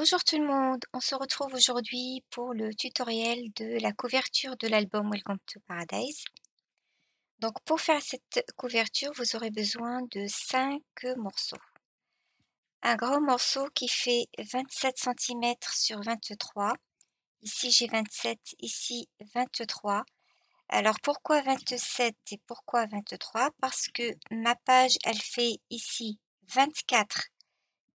Bonjour tout le monde, on se retrouve aujourd'hui pour le tutoriel de la couverture de l'album Welcome to Paradise. Donc pour faire cette couverture, vous aurez besoin de 5 morceaux. Un grand morceau qui fait 27 cm sur 23. Ici j'ai 27, ici 23. Alors pourquoi 27 et pourquoi 23? Parce que ma page elle fait ici 24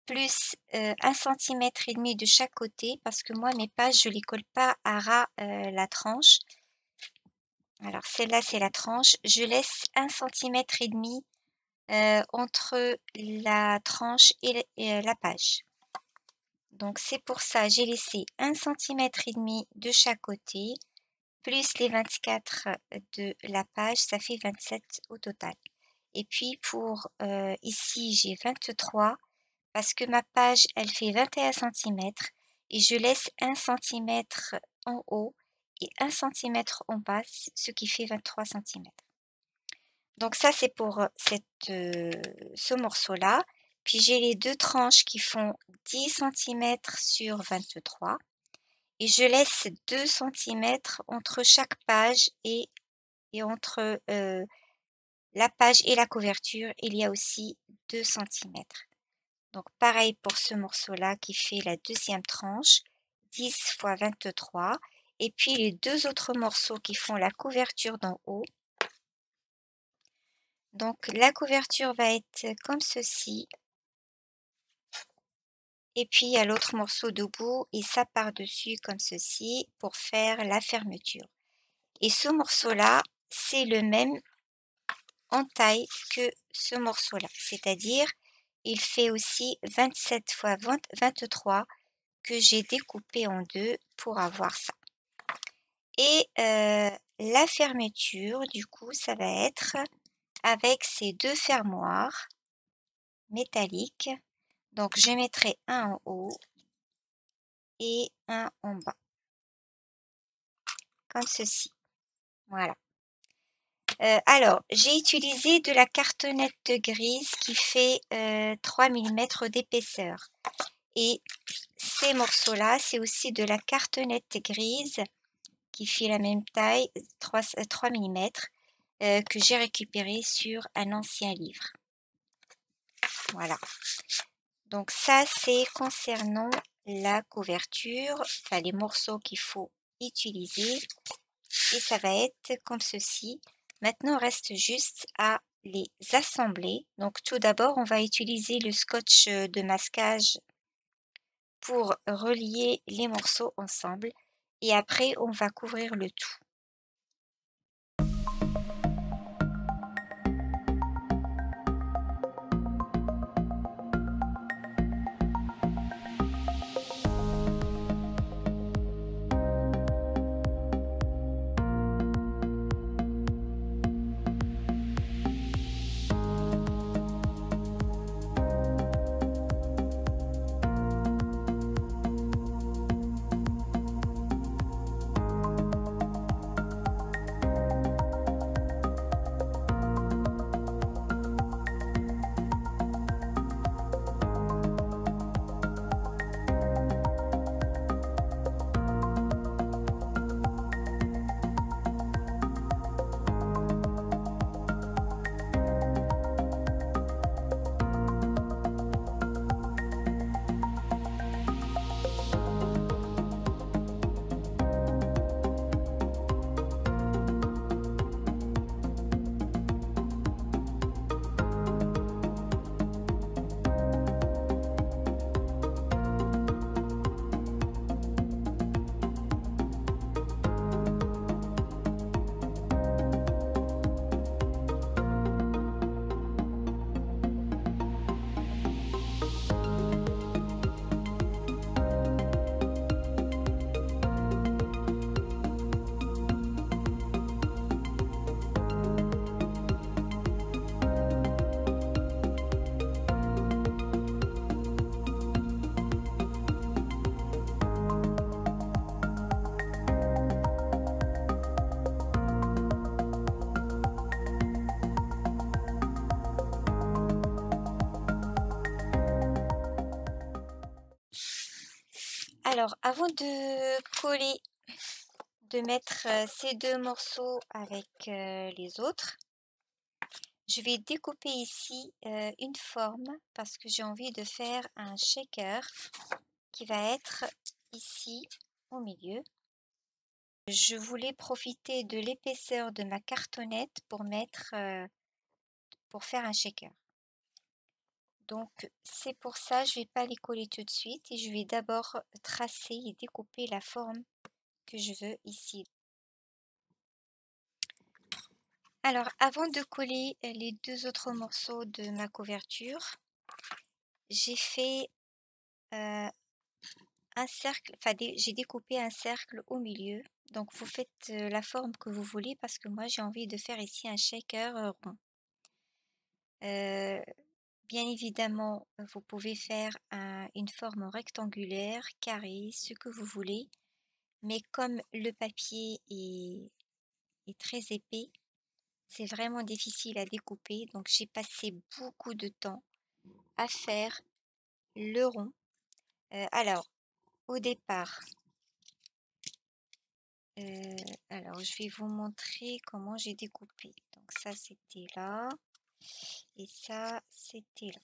plus 1 centimètre et demi de chaque côté parce que moi mes pages je les colle pas à ras la tranche. Alors celle-là c'est la tranche, je laisse 1 centimètre et demi entre la tranche et la page. Donc c'est pour ça j'ai laissé 1 centimètre et demi de chaque côté plus les 24 de la page, ça fait 27 au total. Et puis pour ici j'ai 23 parce que ma page elle fait 21 centimètres et je laisse 1 centimètre en haut et 1 centimètre en bas, ce qui fait 23 centimètres. Donc ça c'est pour ce morceau-là. Puis j'ai les deux tranches qui font 10 centimètres sur 23 et je laisse 2 centimètres entre chaque page et entre la page et la couverture, il y a aussi 2 centimètres. Donc pareil pour ce morceau-là qui fait la deuxième tranche, 10 fois 23. Et puis les deux autres morceaux qui font la couverture d'en haut. Donc la couverture va être comme ceci. Et puis il y a l'autre morceau debout et ça par-dessus comme ceci pour faire la fermeture. Et ce morceau-là, c'est le même en taille que ce morceau-là. C'est-à-dire, il fait aussi 27 fois 23 que j'ai découpé en deux pour avoir ça. Et la fermeture, du coup, ça va être avec ces deux fermoirs métalliques. Donc, je mettrai un en haut et un en bas. Comme ceci. Voilà. Alors, j'ai utilisé de la cartonnette grise qui fait 3 mm d'épaisseur. Et ces morceaux-là, c'est aussi de la cartonnette grise qui fait la même taille, 3 mm, que j'ai récupéré sur un ancien livre. Voilà. Donc ça, c'est concernant la couverture, enfin les morceaux qu'il faut utiliser. Et ça va être comme ceci. Maintenant, il reste juste à les assembler. Donc tout d'abord, on va utiliser le scotch de masquage pour relier les morceaux ensemble. Et après, on va couvrir le tout. Alors, avant de coller, de mettre ces deux morceaux avec les autres, je vais découper ici une forme parce que j'ai envie de faire un shaker qui va être ici au milieu. Je voulais profiter de l'épaisseur de ma cartonnette pour pour faire un shaker. Donc c'est pour ça, je vais pas les coller tout de suite et je vais d'abord tracer et découper la forme que je veux ici. Alors avant de coller les deux autres morceaux de ma couverture, j'ai fait un cercle, enfin j'ai découpé un cercle au milieu. Donc vous faites la forme que vous voulez parce que moi j'ai envie de faire ici un shaker rond. Euh, Bien évidemment, vous pouvez faire une forme rectangulaire, carrée, ce que vous voulez. Mais comme le papier est très épais, c'est vraiment difficile à découper. Donc j'ai passé beaucoup de temps à faire le rond. Alors, au départ, alors je vais vous montrer comment j'ai découpé. Donc ça, c'était là. Et ça, c'était là.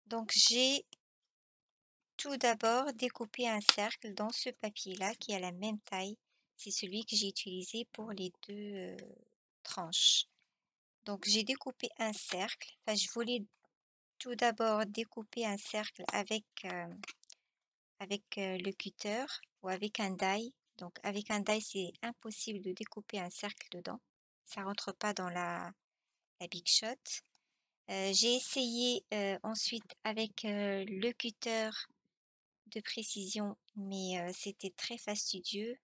Donc j'ai tout d'abord découpé un cercle dans ce papier-là qui a la même taille. C'est celui que j'ai utilisé pour les deux tranches. Donc j'ai découpé un cercle. Enfin, je voulais tout d'abord découper un cercle avec le cutter ou avec un die. Donc avec un die, c'est impossible de découper un cercle dedans. Ça rentre pas dans la Big Shot. J'ai essayé ensuite avec le cutter de précision, mais c'était très fastidieux.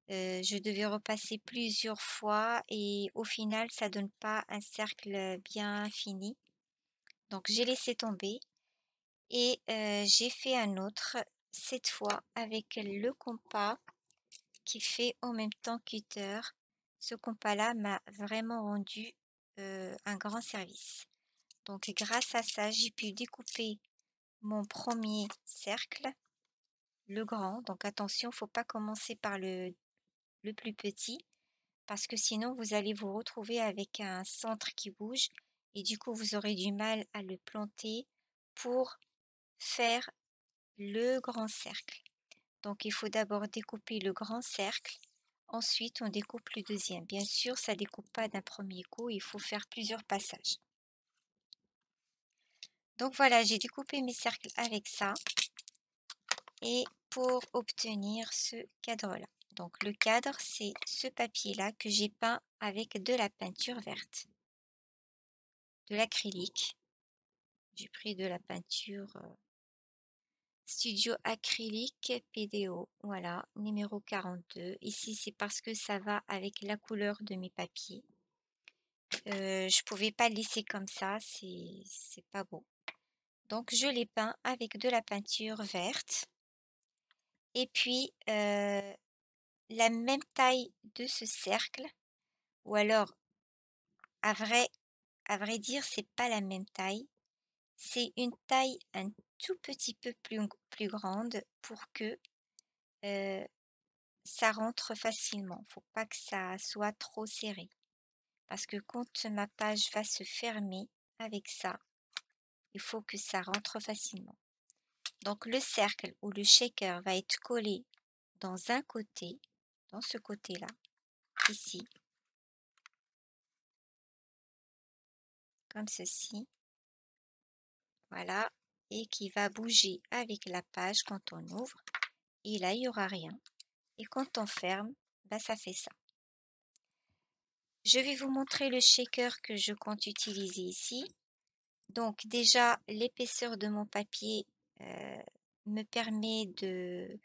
Je devais repasser plusieurs fois et au final, ça donne pas un cercle bien fini. Donc j'ai laissé tomber et j'ai fait un autre, cette fois avec le compas qui fait en même temps cutter. Ce compas-là m'a vraiment rendu un grand service. Donc grâce à ça, j'ai pu découper mon premier cercle, le grand. Donc attention, faut pas commencer par le plus petit parce que sinon vous allez vous retrouver avec un centre qui bouge et du coup vous aurez du mal à le planter pour faire le grand cercle. Donc il faut d'abord découper le grand cercle, ensuite on découpe le deuxième. Bien sûr, ça découpe pas d'un premier coup, il faut faire plusieurs passages. Donc voilà, j'ai découpé mes cercles avec ça et pour obtenir ce cadre-là. Donc le cadre, c'est ce papier-là que j'ai peint avec de la peinture verte, de l'acrylique. J'ai pris de la peinture Studio acrylique PDO, voilà, numéro 42. Ici, c'est parce que ça va avec la couleur de mes papiers. Je pouvais pas le laisser comme ça, c'est pas beau. Donc, je l'ai peint avec de la peinture verte. Et puis, la même taille de ce cercle, ou alors, à vrai dire, c'est pas la même taille. C'est une taille un tout petit peu plus grande pour que ça rentre facilement. Faut pas que ça soit trop serré. Parce que quand ma page va se fermer avec ça, il faut que ça rentre facilement. Donc le cercle ou le shaker va être collé dans un côté, dans ce côté-là, ici, comme ceci. Voilà. Et qui va bouger avec la page quand on ouvre. Et là, il n'y aura rien. Et quand on ferme, bah, ça fait ça. Je vais vous montrer le shaker que je compte utiliser ici. Donc déjà, l'épaisseur de mon papier me permet de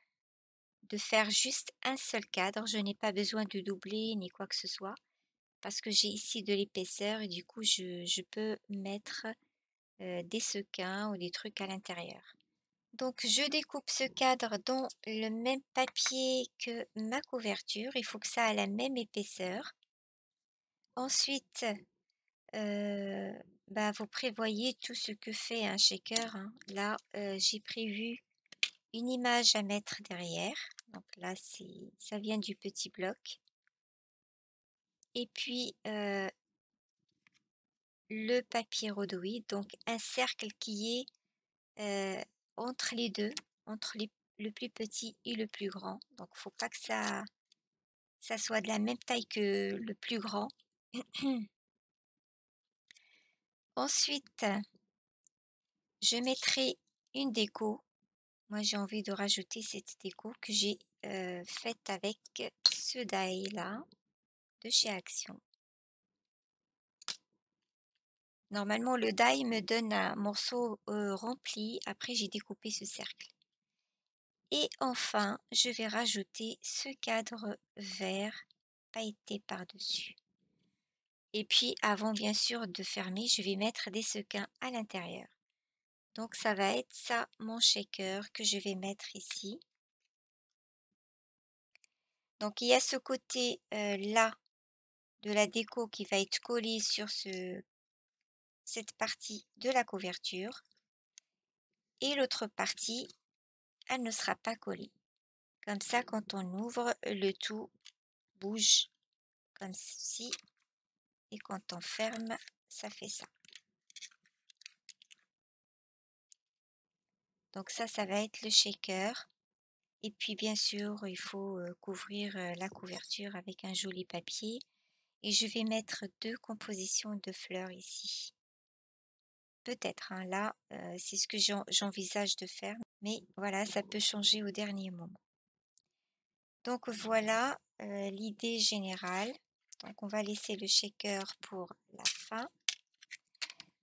faire juste un seul cadre. Je n'ai pas besoin de doubler ni quoi que ce soit parce que j'ai ici de l'épaisseur et du coup, je peux mettre des sequins ou des trucs à l'intérieur. Donc, je découpe ce cadre dans le même papier que ma couverture. Il faut que ça ait la même épaisseur. Ensuite, bah, vous prévoyez tout ce que fait un shaker, hein. Là, j'ai prévu une image à mettre derrière. Donc là, ça vient du petit bloc. Et puis, le papier rhodoïde, donc un cercle qui est entre les deux, entre le plus petit et le plus grand. Donc, faut pas que ça soit de la même taille que le plus grand. Ensuite, je mettrai une déco. Moi, j'ai envie de rajouter cette déco que j'ai faite avec ce die-là de chez Action. Normalement, le die me donne un morceau rempli. Après, j'ai découpé ce cercle. Et enfin, je vais rajouter ce cadre vert pailleté par-dessus. Et puis, avant bien sûr de fermer, je vais mettre des sequins à l'intérieur. Donc, ça va être ça, mon shaker que je vais mettre ici. Donc, il y a ce côté là de la déco qui va être collé sur cette partie de la couverture. Et l'autre partie, elle ne sera pas collée. Comme ça, quand on ouvre, le tout bouge comme ceci. Et quand on ferme, ça fait ça. Donc ça va être le shaker. Et puis bien sûr, il faut couvrir la couverture avec un joli papier. Et je vais mettre 2 compositions de fleurs ici. Peut-être, hein, là, c'est ce que j'envisage de faire. Mais voilà, ça peut changer au dernier moment. Donc voilà l'idée générale. Donc on va laisser le shaker pour la fin.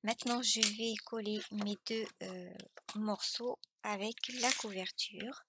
Maintenant, je vais coller mes 2 morceaux avec la couverture.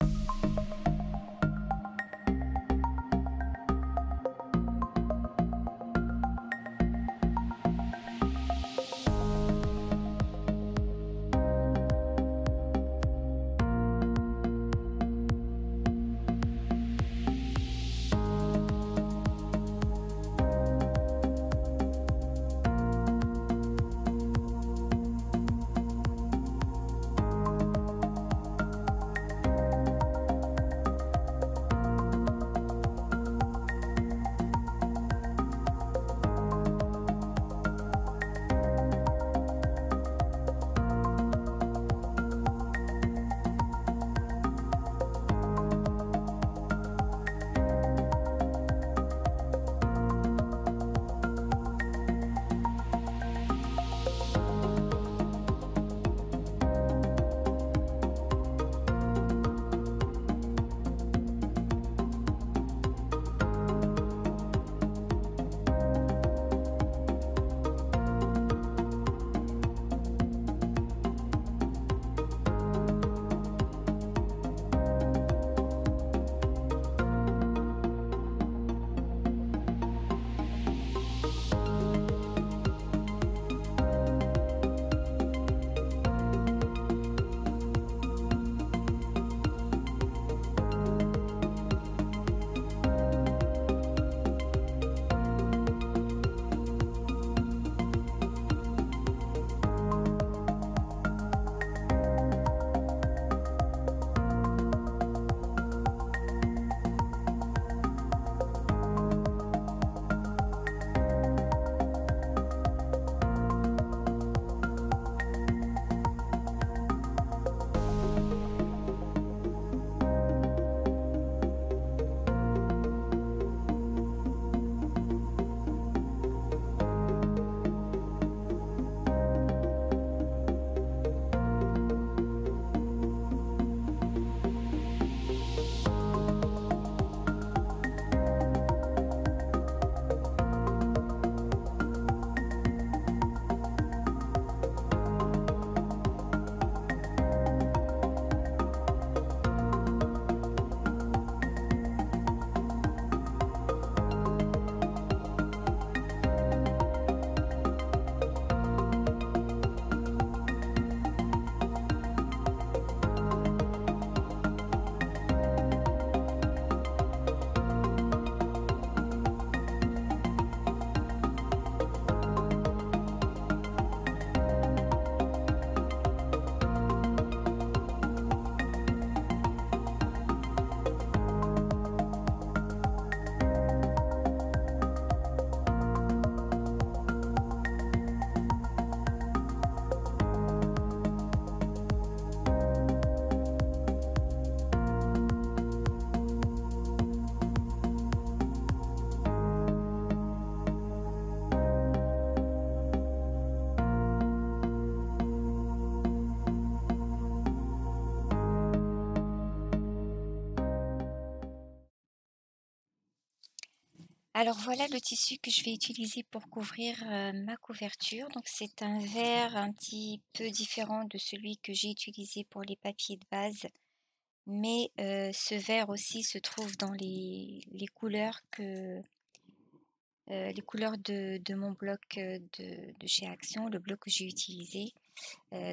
Alors voilà le tissu que je vais utiliser pour couvrir, ma couverture. Donc c'est un vert un petit peu différent de celui que j'ai utilisé pour les papiers de base, mais ce vert aussi se trouve dans les couleurs de mon bloc, de chez Action, le bloc que j'ai utilisé.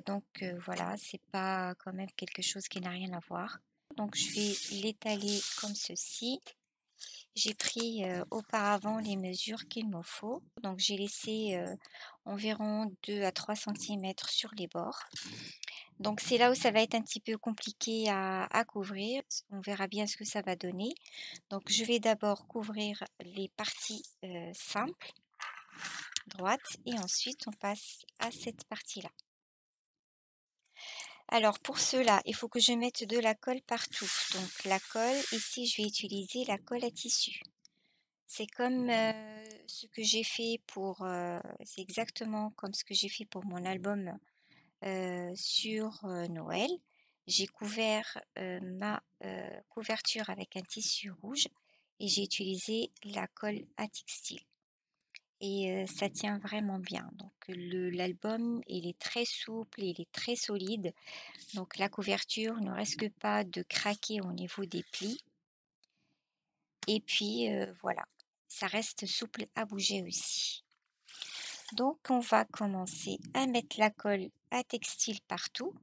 Donc voilà, c'est pas quand même quelque chose qui n'a rien à voir. Donc je vais l'étaler comme ceci. J'ai pris, auparavant les mesures qu'il me faut. Donc j'ai laissé, environ 2 à 3 centimètres sur les bords. Donc c'est là où ça va être un petit peu compliqué à couvrir. On verra bien ce que ça va donner. Donc je vais d'abord couvrir les parties, simples, droites et ensuite on passe à cette partie-là. Alors pour cela, il faut que je mette de la colle partout. Donc la colle, ici je vais utiliser la colle à tissu. C'est comme, ce que j'ai fait pour, c'est exactement comme ce que j'ai fait pour mon album, sur, Noël. J'ai couvert, ma, couverture avec un tissu rouge et j'ai utilisé la colle à textile et ça tient vraiment bien. Donc l'album, il est très souple, il est très solide, donc la couverture ne risque pas de craquer au niveau des plis et puis, voilà, ça reste souple à bouger aussi. Donc on va commencer à mettre la colle à textile partout.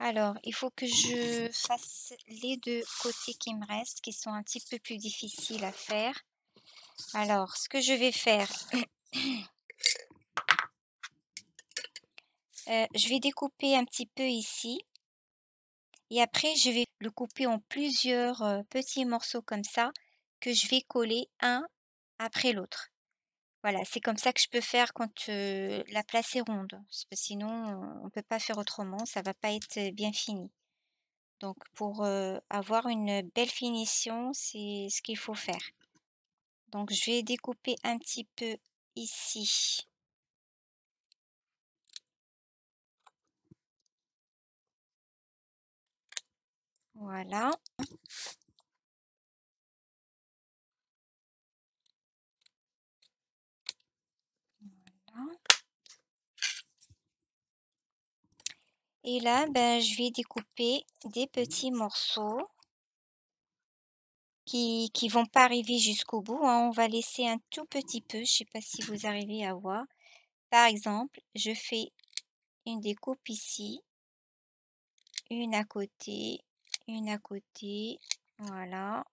Alors, il faut que je fasse les 2 côtés qui me restent, qui sont un petit peu plus difficiles à faire. Alors, ce que je vais faire, je vais découper un petit peu ici et après je vais le couper en plusieurs, petits morceaux comme ça, que je vais coller un après l'autre. Voilà, c'est comme ça que je peux faire quand, la place est ronde, parce que sinon, on peut pas faire autrement, ça va pas être, bien fini. Donc pour, avoir une belle finition, c'est ce qu'il faut faire. Donc je vais découper un petit peu ici. Voilà. Et là, ben, je vais découper des petits morceaux qui vont pas arriver jusqu'au bout, hein. On va laisser un tout petit peu, je sais pas si vous arrivez à voir. Par exemple, je fais une découpe ici, une à côté, voilà,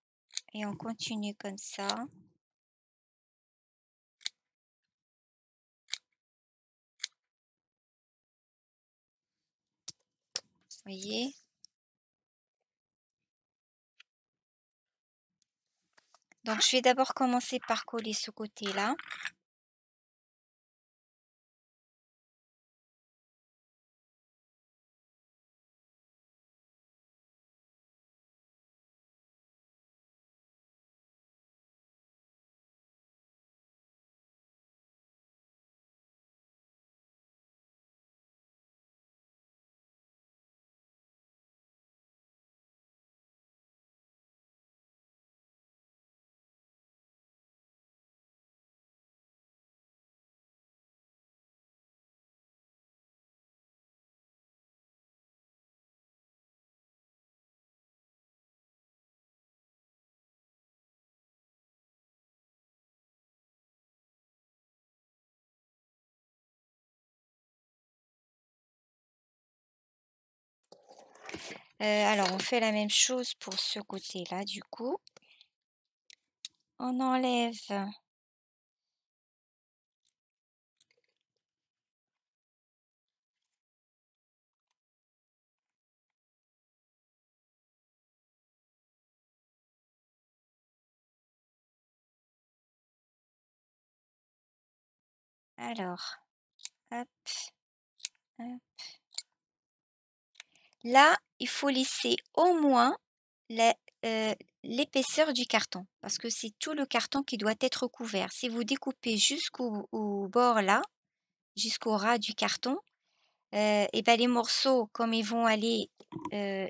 et on continue comme ça. Voyez? Donc je vais d'abord commencer par coller ce côté-là. Alors on fait la même chose pour ce côté-là du coup. On enlève alors, hop, hop. Là, il faut laisser au moins la l'épaisseur du carton, parce que c'est tout le carton qui doit être couvert. Si vous découpez jusqu'au au bord là, jusqu'au ras du carton, et ben les morceaux comme ils vont aller, heu,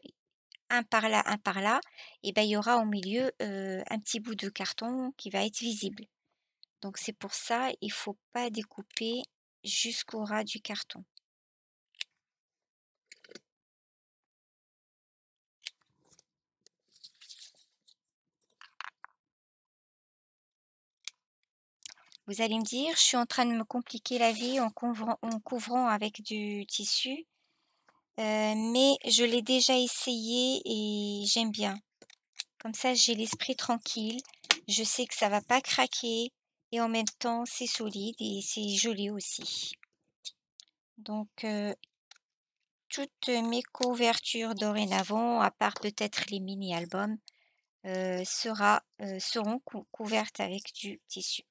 un par là, et ben il y aura au milieu, un petit bout de carton qui va être visible. Donc c'est pour ça, il faut pas découper jusqu'au ras du carton. Vous allez me dire, je suis en train de me compliquer la vie en couvrant avec du tissu, mais je l'ai déjà essayé et j'aime bien. Comme ça, j'ai l'esprit tranquille, je sais que ça va pas craquer et en même temps, c'est solide et c'est joli aussi. Donc toutes mes couvertures dorénavant, à part peut-être les mini-albums, seront couvertes avec du tissu.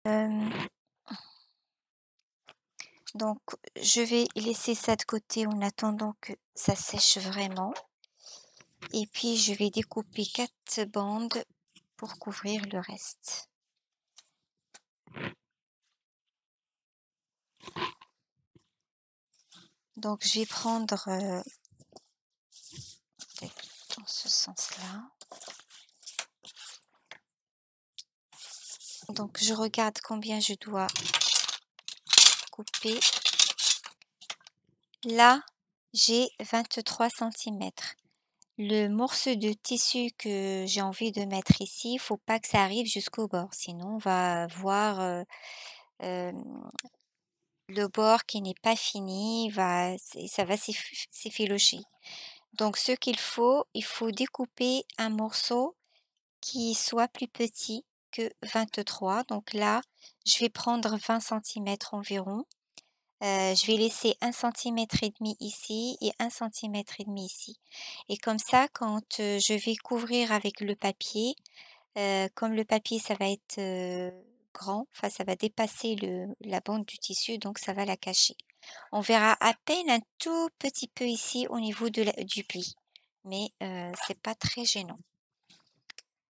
Hem, donc je vais laisser ça de côté en attendant que ça sèche vraiment. Et puis je vais découper 4 bandes pour couvrir le reste. Donc je vais prendre peut-être dans ce sens-là. Donc je regarde combien je dois couper. Là, j'ai 23 centimètres. Le morceau de tissu que j'ai envie de mettre ici, il faut pas que ça arrive jusqu'au bord, sinon on va voir le bord qui n'est pas fini, ça va s'effilocher. Donc ce il faut découper un morceau qui soit plus petit que 23. Donc là, je vais prendre 20 centimètres environ. Je vais laisser 1,5 cm ici et 1,5 cm ici. Et comme ça, quand, je vais couvrir avec le papier, comme le papier ça va être, grand, enfin ça va dépasser la bande du tissu, donc ça va la cacher. On verra à peine un tout petit peu ici au niveau du pli, mais c'est pas très gênant.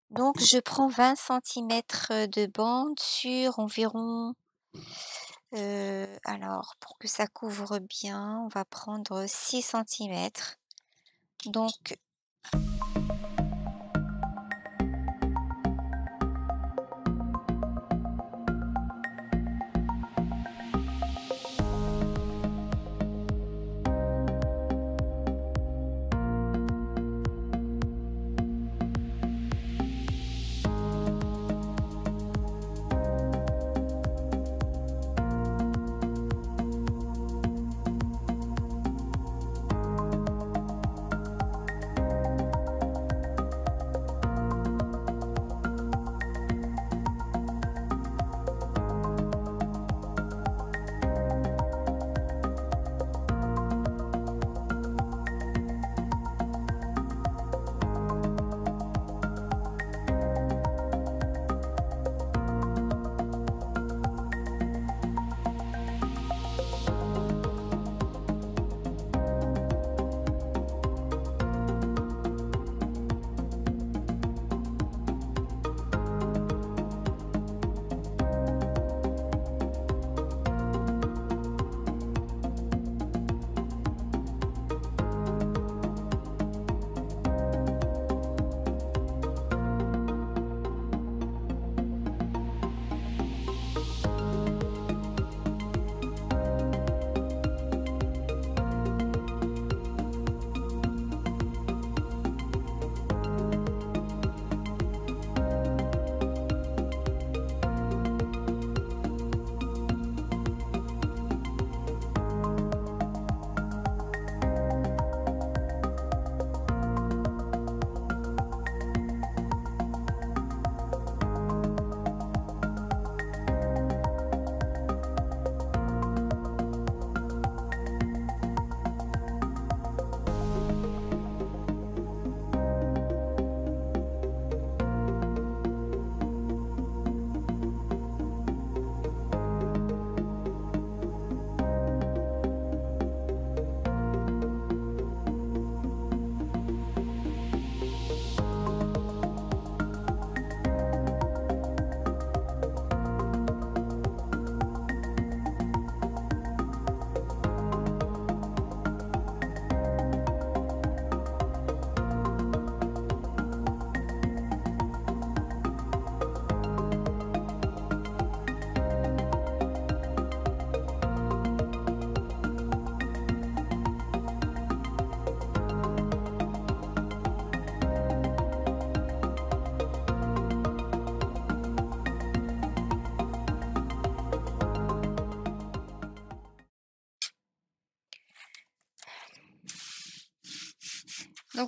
Donc je prends 20 centimètres de bande sur environ, alors pour que ça couvre bien, on va prendre 6 centimètres. Donc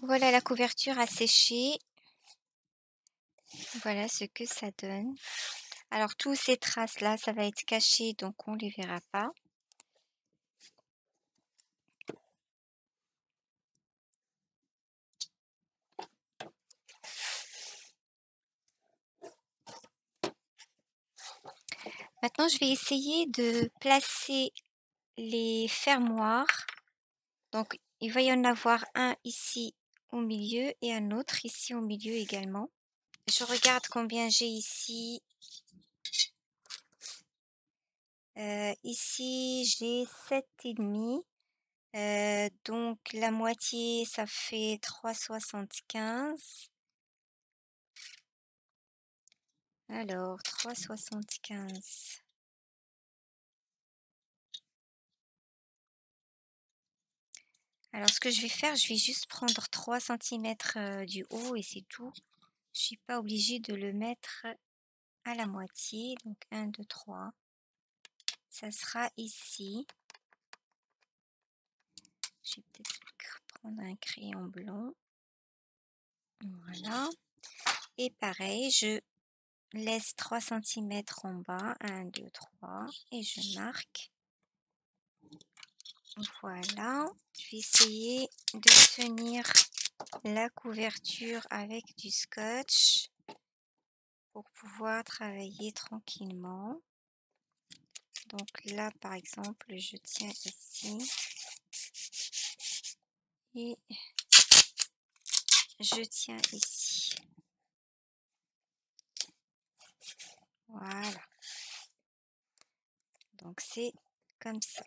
voilà, la couverture a séché. Voilà ce que ça donne. Alors tous ces traces-là, ça va être caché, donc on les verra pas. Maintenant, je vais essayer de placer les fermoirs. Donc il va y en avoir un ici au milieu et un autre ici au milieu également. Je regarde combien j'ai ici. Ici j'ai 7,5. Donc la moitié ça fait 3,75. Alors 3,75. Alors ce que je vais faire, je vais juste prendre 3 cm du haut et c'est tout. Je suis pas obligée de le mettre à la moitié. Donc 1, 2, 3. Ça sera ici. Je vais peut-être prendre un crayon blanc. Voilà. Et pareil, je laisse 3 cm en bas. 1, 2, 3. Et je marque. Voilà. Je vais essayer de tenir la couverture avec du scotch pour pouvoir travailler tranquillement. Donc là, par exemple, je tiens ici et je tiens ici. Voilà. Donc c'est comme ça.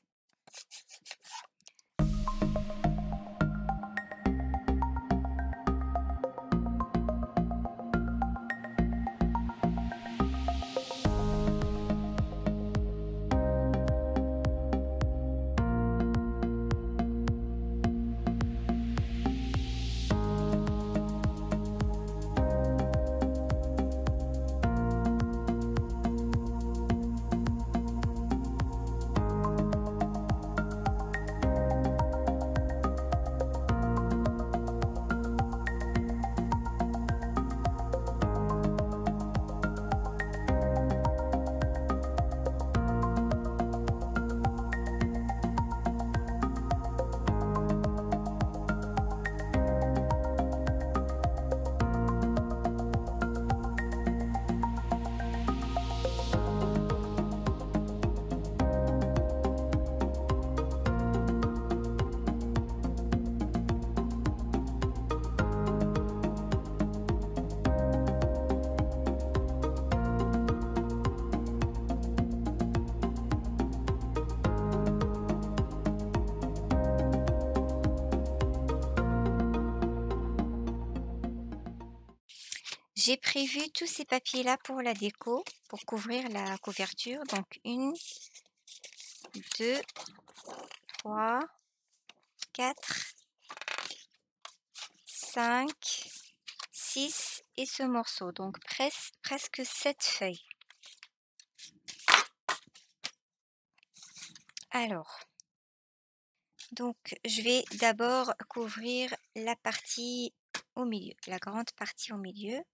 J'ai prévu tous ces papiers-là pour la déco, pour couvrir la couverture. Donc 1, 2, 3, 4, 5, 6 et ce morceau. Donc presque 7 feuilles. Alors, donc je vais d'abord couvrir la partie au milieu, la grande partie au milieu.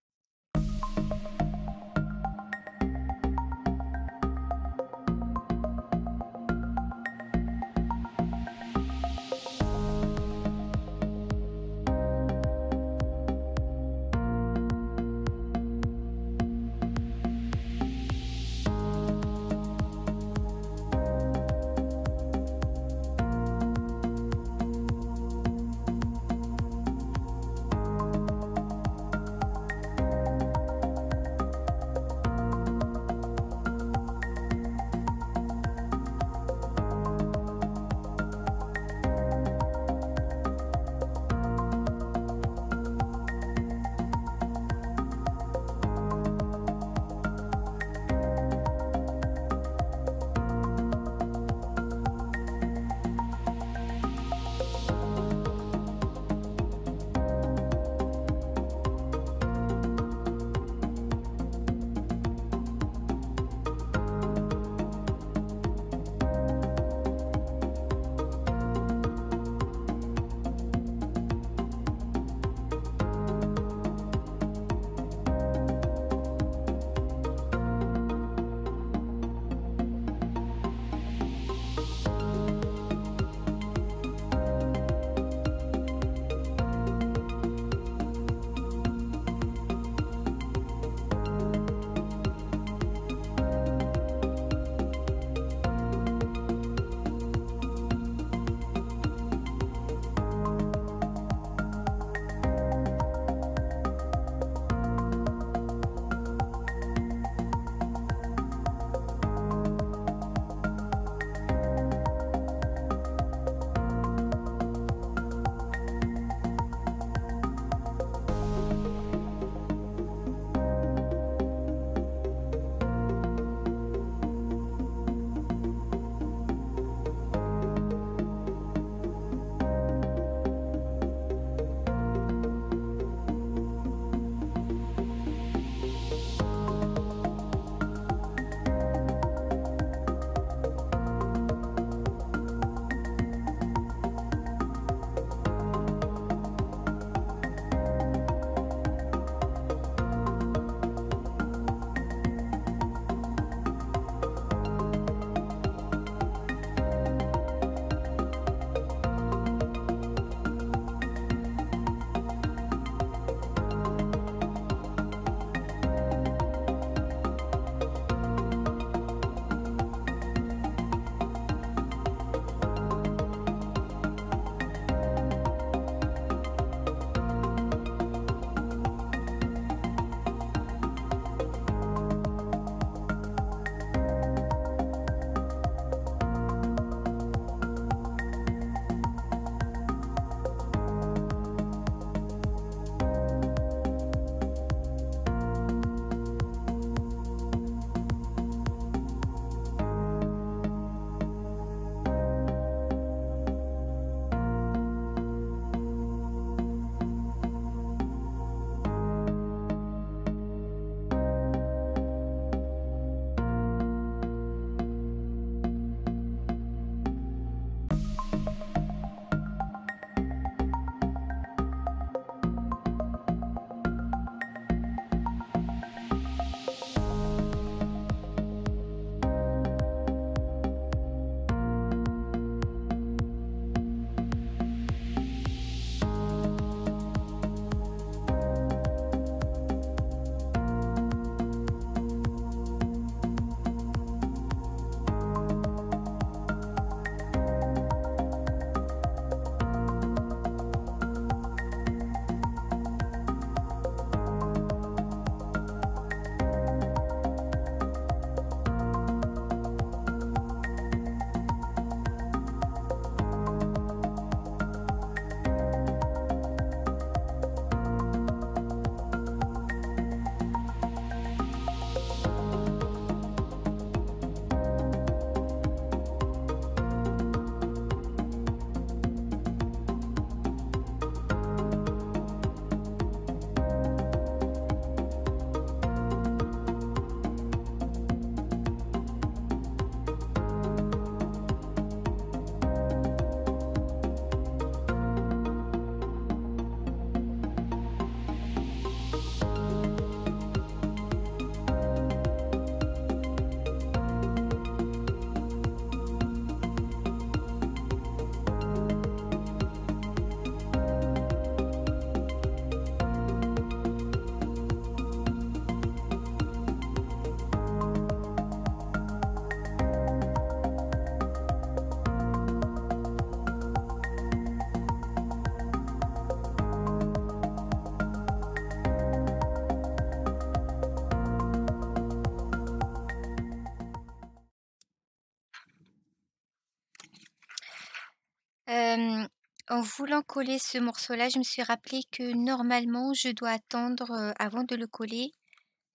Hem, En voulant coller ce morceau-là, je me suis rappelé que normalement je dois attendre, avant de le coller,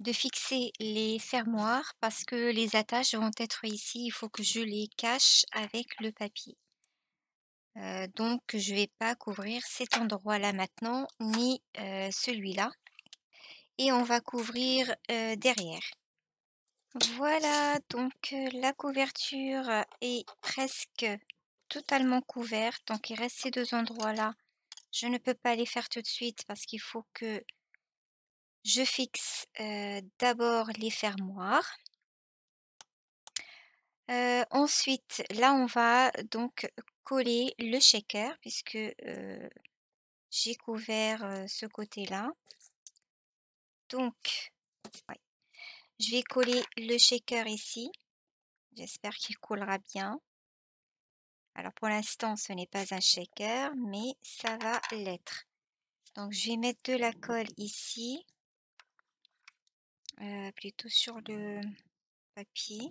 de fixer les fermoirs parce que les attaches vont être ici, il faut que je les cache avec le papier. Donc je vais pas couvrir cet endroit-là maintenant, ni, celui-là et on va couvrir, derrière. Voilà, donc la couverture est presque totalement couverte, donc il reste ces 2 endroits-là. Je ne peux pas les faire tout de suite parce qu'il faut que je fixe, d'abord les fermoirs. Ensuite, là, on va donc coller le shaker puisque, j'ai couvert, ce côté-là. Donc, ouais, je vais coller le shaker ici. J'espère qu'il collera bien. Alors pour l'instant, ce n'est pas un shaker, mais ça va l'être. Donc je vais mettre de la colle ici, plutôt sur le papier.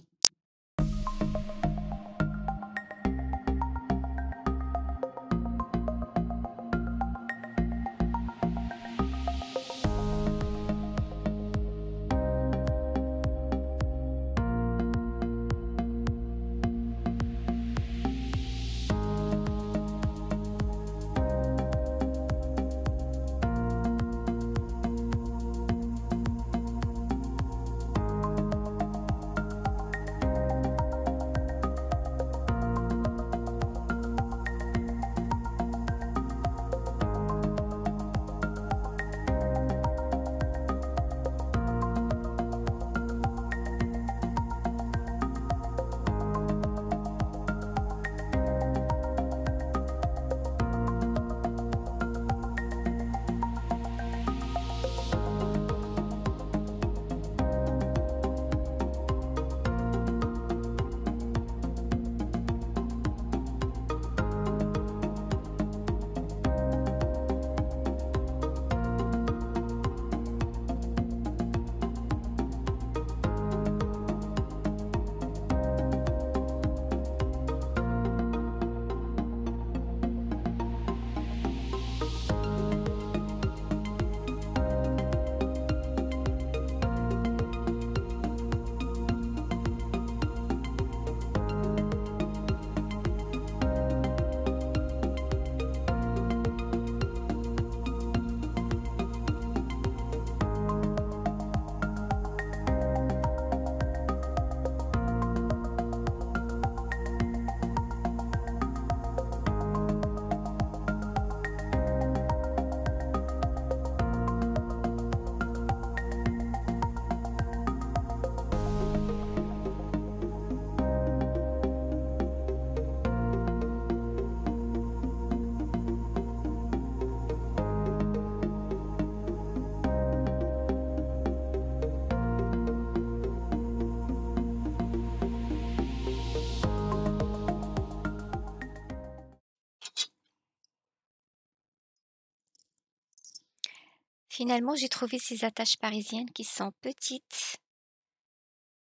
Finalement, j'ai trouvé ces attaches parisiennes qui sont petites.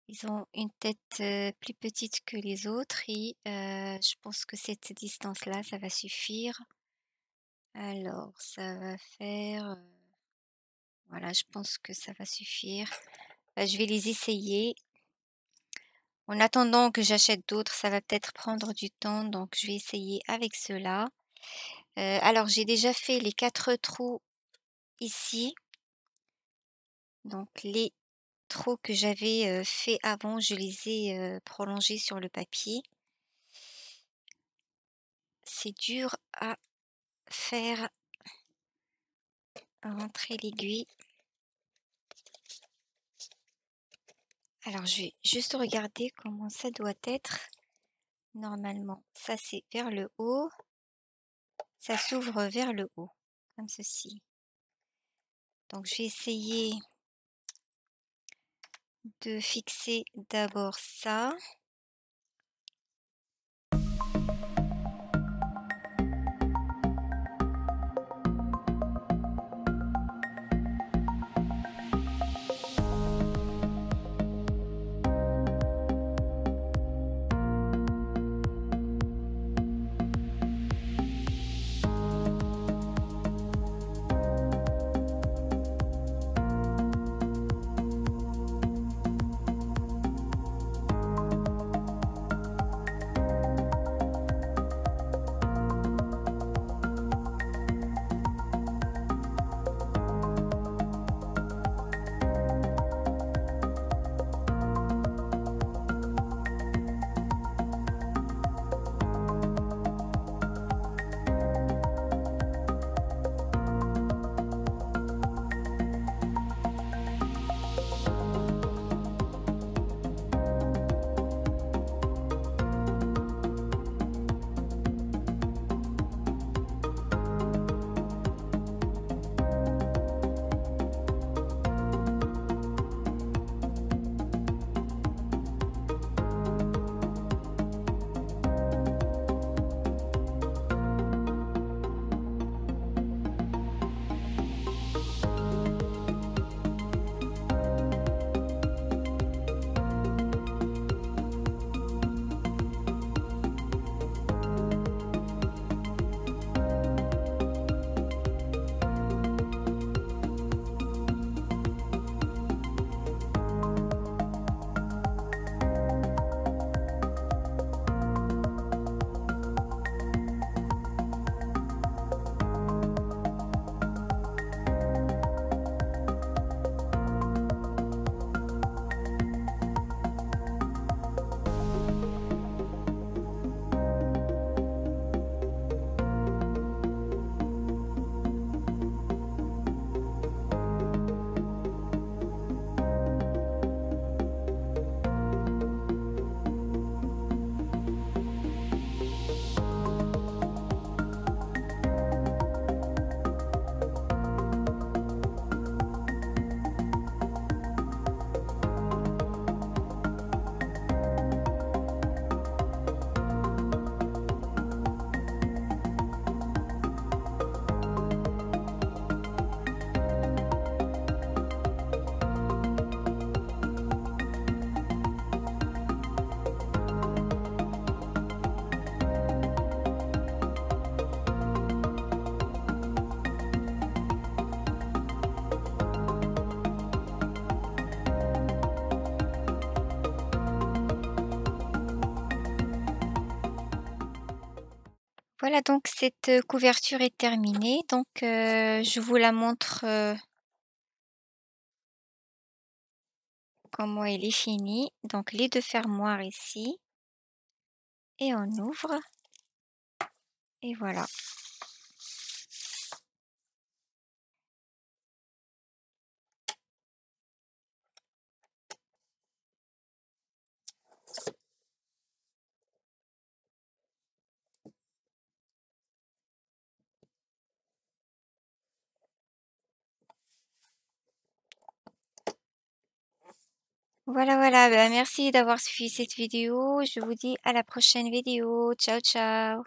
Ils ont une tête, plus petite que les autres et je pense que cette distance-là, ça va suffire. Alors ça va faire, voilà, je pense que ça va suffire. Bah, je vais les essayer. En attendant que j'achète d'autres, ça va peut-être prendre du temps, donc je vais essayer avec ceux-là. Alors j'ai déjà fait les 4 trous ici. Donc les trous que j'avais, fait avant, je les ai, prolongés sur le papier. C'est dur à faire rentrer l'aiguille. Alors je vais juste regarder comment ça doit être. Normalement, ça c'est vers le haut, ça s'ouvre vers le haut, comme ceci. Donc je vais essayer de fixer d'abord ça. Voilà donc cette, couverture est terminée donc je vous la montre, comment elle est finie. Donc les 2 fermoirs ici et on ouvre et voilà. Voilà, voilà, bah, merci d'avoir suivi cette vidéo. Je vous dis à la prochaine vidéo. Ciao, ciao.